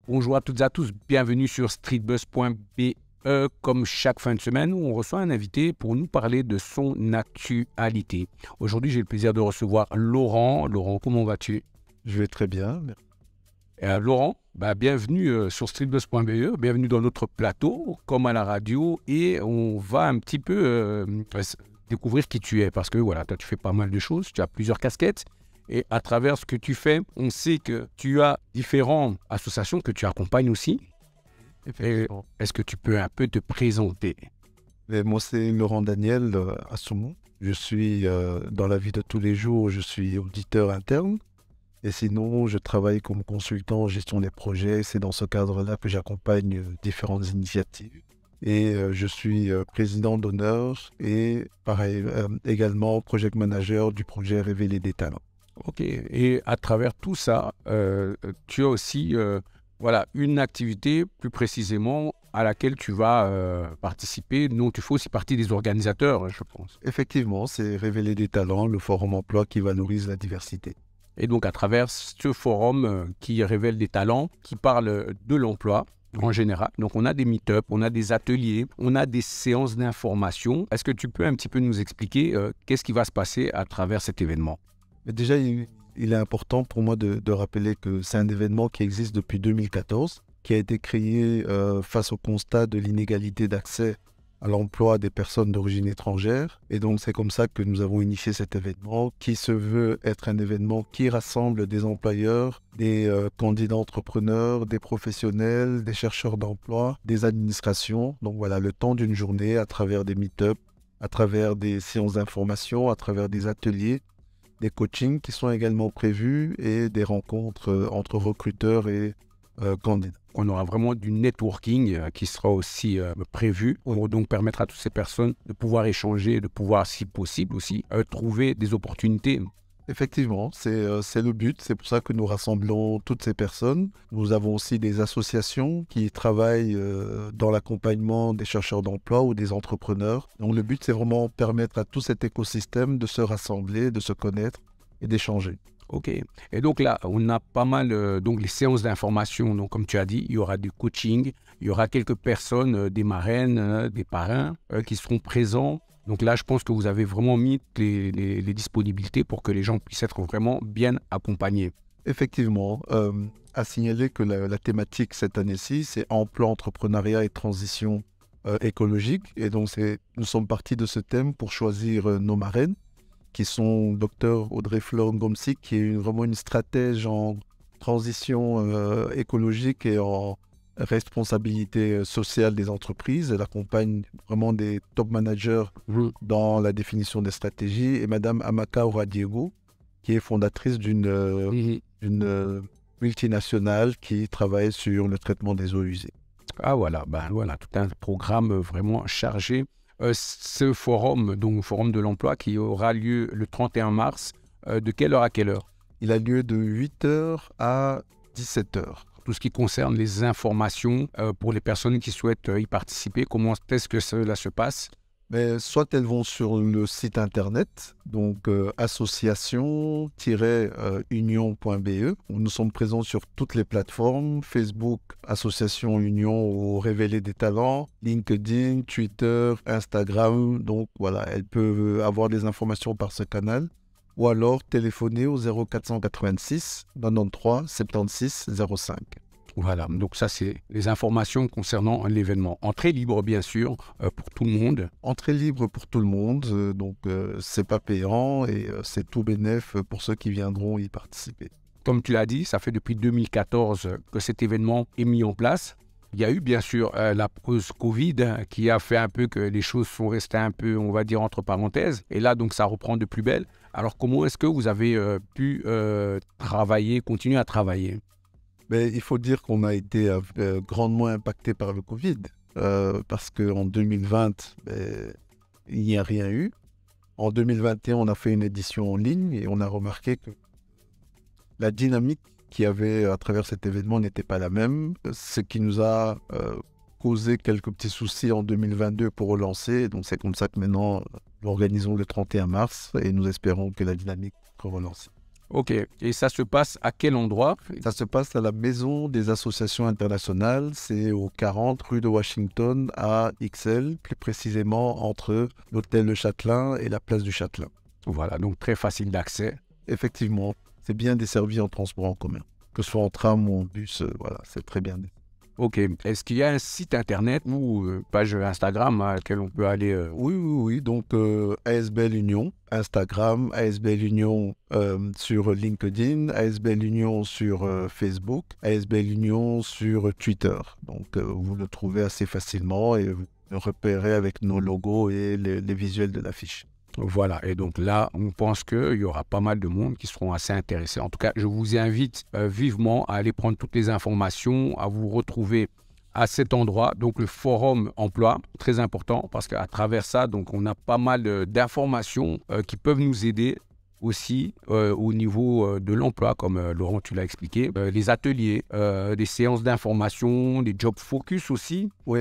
Bonjour à toutes et à tous, bienvenue sur streetbuzz.be. Comme chaque fin de semaine, où on reçoit un invité pour nous parler de son actualité. Aujourd'hui, j'ai le plaisir de recevoir Laurent. Laurent, comment vas-tu? Je vais très bien. Laurent, bienvenue sur streetbuzz.be, bienvenue dans notre plateau, comme à la radio, et on va un petit peu découvrir qui tu es, parce que voilà, toi tu fais pas mal de choses, tu as plusieurs casquettes, et à travers ce que tu fais, on sait que tu as différentes associations que tu accompagnes aussi. Est-ce que tu peux un peu te présenter? Moi, c'est Laurent Daniel Assoumou. Je suis dans la vie de tous les jours, je suis auditeur interne. Et sinon, je travaille comme consultant en gestion des projets. C'est dans ce cadre-là que j'accompagne différentes initiatives. Et je suis président d'honneur et pareil, également project manager du projet Révéler des talents. Ok, et à travers tout ça, tu as aussi une activité plus précisément à laquelle tu vas participer. Donc, tu fais aussi partie des organisateurs, je pense. Effectivement, c'est Révéler des talents, le forum emploi qui valorise la diversité. Et donc, à travers ce forum qui révèle des talents, qui parle de l'emploi en général. Donc, on a des meet-up, on a des ateliers, on a des séances d'information. Est-ce que tu peux un petit peu nous expliquer qu'est-ce qui va se passer à travers cet événement? Mais déjà, il est important pour moi de rappeler que c'est un événement qui existe depuis 2014, qui a été créé face au constat de l'inégalité d'accès à l'emploi des personnes d'origine étrangère. Et donc, c'est comme ça que nous avons initié cet événement, qui se veut être un événement qui rassemble des employeurs, des candidats entrepreneurs, des professionnels, des chercheurs d'emploi, des administrations. Donc voilà, le temps d'une journée à travers des meet-up, à travers des séances d'information, à travers des ateliers, des coachings qui sont également prévus et des rencontres entre recruteurs et candidats. On aura vraiment du networking qui sera aussi prévu pour donc permettre à toutes ces personnes de pouvoir échanger, de pouvoir, si possible aussi, trouver des opportunités. Effectivement, c'est le but. C'est pour ça que nous rassemblons toutes ces personnes. Nous avons aussi des associations qui travaillent dans l'accompagnement des chercheurs d'emploi ou des entrepreneurs. Donc le but, c'est vraiment permettre à tout cet écosystème de se rassembler, de se connaître et d'échanger. Ok. Et donc là, on a pas mal donc les séances d'information. Donc comme tu as dit, il y aura du coaching, il y aura quelques personnes, des marraines, des parrains qui seront présents. Donc là, je pense que vous avez vraiment mis les disponibilités pour que les gens puissent être vraiment bien accompagnés. Effectivement, à signaler que la thématique cette année-ci, c'est emploi, entrepreneuriat et transition écologique. Et donc, nous sommes partis de ce thème pour choisir nos marraines, qui sont Dr Audrey Fleur Ngomsi, qui est vraiment une stratège en transition écologique et en responsabilité sociale des entreprises. Elle accompagne vraiment des top managers dans la définition des stratégies. Et Madame Amaka Diego, qui est fondatrice d'une multinationale qui travaille sur le traitement des eaux usées. Ah voilà, voilà, tout un programme vraiment chargé. Ce forum, donc le forum de l'emploi qui aura lieu le 31 mars, de quelle heure à quelle heure? Il a lieu de 8h à 17h. Tout ce qui concerne les informations pour les personnes qui souhaitent y participer, comment est-ce que cela se passe? Mais soit elles vont sur le site internet, donc association-union.be. Nous sommes présents sur toutes les plateformes, Facebook, Association Union ou Révéler des talents, LinkedIn, Twitter, Instagram. Donc voilà, elles peuvent avoir des informations par ce canal ou alors téléphoner au 0486 93 76 05. Voilà, donc ça c'est les informations concernant l'événement. Entrée libre bien sûr pour tout le monde. Entrée libre pour tout le monde, donc c'est pas payant et c'est tout bénef pour ceux qui viendront y participer. Comme tu l'as dit, ça fait depuis 2014 que cet événement est mis en place. Il y a eu bien sûr la pause Covid qui a fait un peu que les choses sont restées un peu, on va dire, entre parenthèses. Et là, donc, ça reprend de plus belle. Alors, comment est-ce que vous avez pu travailler, continuer à travailler? Mais il faut dire qu'on a été grandement impacté par le Covid parce qu'en 2020, il n'y a rien eu. En 2021, on a fait une édition en ligne et on a remarqué que la dynamique qu'il y avait à travers cet événement n'était pas la même, ce qui nous a causé quelques petits soucis en 2022 pour relancer. Donc c'est comme ça que maintenant, nous organisons le 31 mars et nous espérons que la dynamique sera relancée. Ok. Et ça se passe à quel endroit? Ça se passe à la Maison des Associations Internationales. C'est au 40 rue de Washington à Ixelles, plus précisément entre l'hôtel Le Châtelain et la place du Châtelain. Voilà, donc très facile d'accès. Effectivement, c'est bien desservi en transport en commun. Que ce soit en tram ou en bus, voilà, c'est très bien. Ok. Est-ce qu'il y a un site internet ou page Instagram à laquelle on peut aller Oui. Donc, ASBL Union, Instagram, ASBL Union sur LinkedIn, ASBL Union sur Facebook, ASBL Union sur Twitter. Donc, vous le trouvez assez facilement et vous le repérez avec nos logos et les visuels de l'affiche. Voilà, et donc là, on pense qu'il y aura pas mal de monde qui seront assez intéressés. En tout cas, je vous invite vivement à aller prendre toutes les informations, à vous retrouver à cet endroit, donc le forum emploi, très important, parce qu'à travers ça, donc on a pas mal d'informations qui peuvent nous aider aussi au niveau de l'emploi, comme Laurent, tu l'as expliqué, les ateliers, des séances d'information, des job focus aussi. Oui,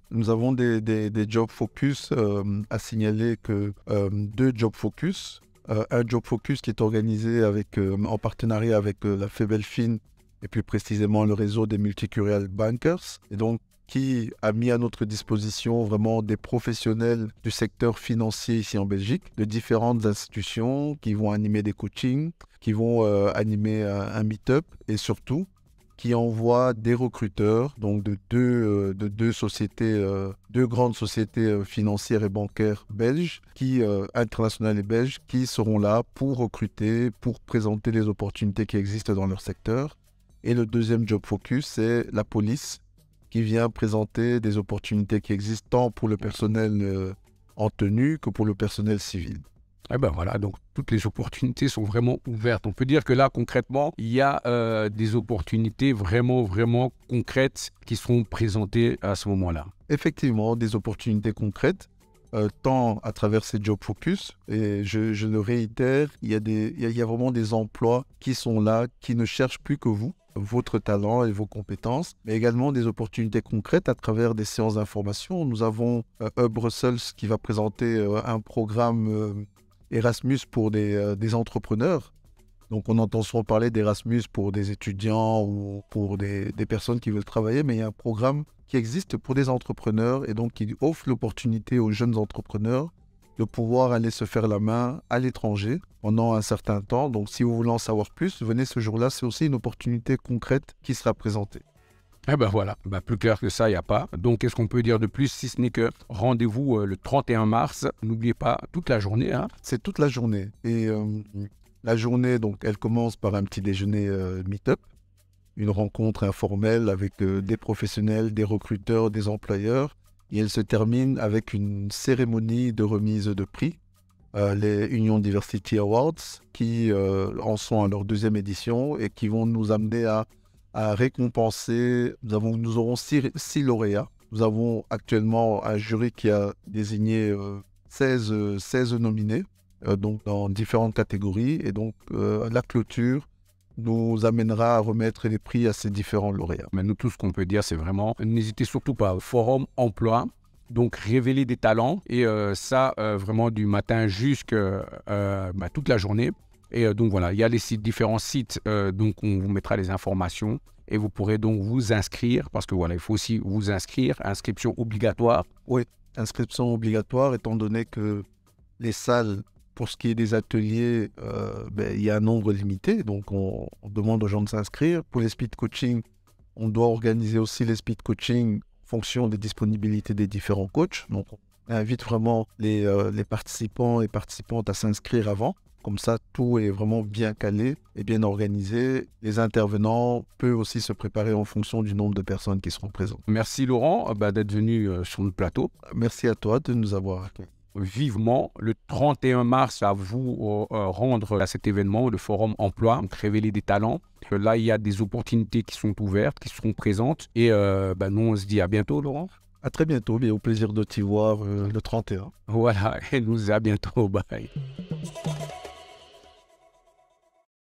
nous avons des job focus à signaler que 2 job focus. Un job focus qui est organisé en partenariat avec la Febelfin et plus précisément le réseau des Multicurial Bankers, et donc qui a mis à notre disposition vraiment des professionnels du secteur financier ici en Belgique, de différentes institutions qui vont animer des coachings, qui vont animer un meet-up et surtout qui envoient des recruteurs, donc de deux sociétés, 2 grandes sociétés financières et bancaires belges, internationales et belges, qui seront là pour recruter, pour présenter les opportunités qui existent dans leur secteur. Et le deuxième job focus, c'est la police, qui vient présenter des opportunités qui existent tant pour le personnel en tenue que pour le personnel civil. Et ben voilà, donc toutes les opportunités sont vraiment ouvertes. On peut dire que là, concrètement, il y a des opportunités vraiment concrètes qui seront présentées à ce moment-là. Effectivement, des opportunités concrètes, tant à travers ces job focus, et je le réitère, il y a vraiment des emplois qui sont là, qui ne cherchent plus que vous, votre talent et vos compétences, mais également des opportunités concrètes à travers des séances d'information. Nous avons Hub Brussels qui va présenter un programme Erasmus pour des entrepreneurs. Donc on entend souvent parler d'Erasmus pour des étudiants ou pour des personnes qui veulent travailler, mais il y a un programme qui existe pour des entrepreneurs et donc qui offre l'opportunité aux jeunes entrepreneurs de pouvoir aller se faire la main à l'étranger pendant un certain temps. Donc si vous voulez en savoir plus, venez ce jour-là, c'est aussi une opportunité concrète qui sera présentée. Eh ben voilà, plus clair que ça, il n'y a pas. Donc, qu'est-ce qu'on peut dire de plus, si ce n'est que rendez-vous le 31 mars. N'oubliez pas, toute la journée. Hein. C'est toute la journée. Et la journée, donc, elle commence par un petit déjeuner meet-up, une rencontre informelle avec des professionnels, des recruteurs, des employeurs. Et elle se termine avec une cérémonie de remise de prix, les Union Diversity Awards, qui en sont à leur 2e édition et qui vont nous amener à récompenser. Nous aurons 6 lauréats. Nous avons actuellement un jury qui a désigné 16 nominés, donc dans différentes catégories. Et donc, la clôture nous amènera à remettre les prix à ces différents lauréats. Mais nous, tout ce qu'on peut dire, c'est vraiment, n'hésitez surtout pas, Forum Emploi, donc révéler des talents, et ça, vraiment du matin jusqu'à toute la journée. Et donc voilà, il y a différents sites, donc on vous mettra les informations, et vous pourrez donc vous inscrire, parce que voilà, il faut aussi vous inscrire, inscription obligatoire. Oui, inscription obligatoire, étant donné que les salles, pour ce qui est des ateliers, il y a un nombre limité, donc on demande aux gens de s'inscrire. Pour les speed coaching, on doit organiser aussi les speed coaching en fonction des disponibilités des différents coachs. Donc on invite vraiment les participants et participantes à s'inscrire avant. Comme ça, tout est vraiment bien calé et bien organisé. Les intervenants peuvent aussi se préparer en fonction du nombre de personnes qui seront présentes. Merci Laurent d'être venu sur notre plateau. Merci à toi de nous avoir accueillis. Vivement le 31 mars à vous rendre à cet événement, le Forum Emploi, donc révéler des talents. Là, il y a des opportunités qui sont ouvertes, qui seront présentes. Et nous, on se dit à bientôt, Laurent. À très bientôt, mais au plaisir de t'y voir le 31. Voilà, et nous à bientôt. Bye.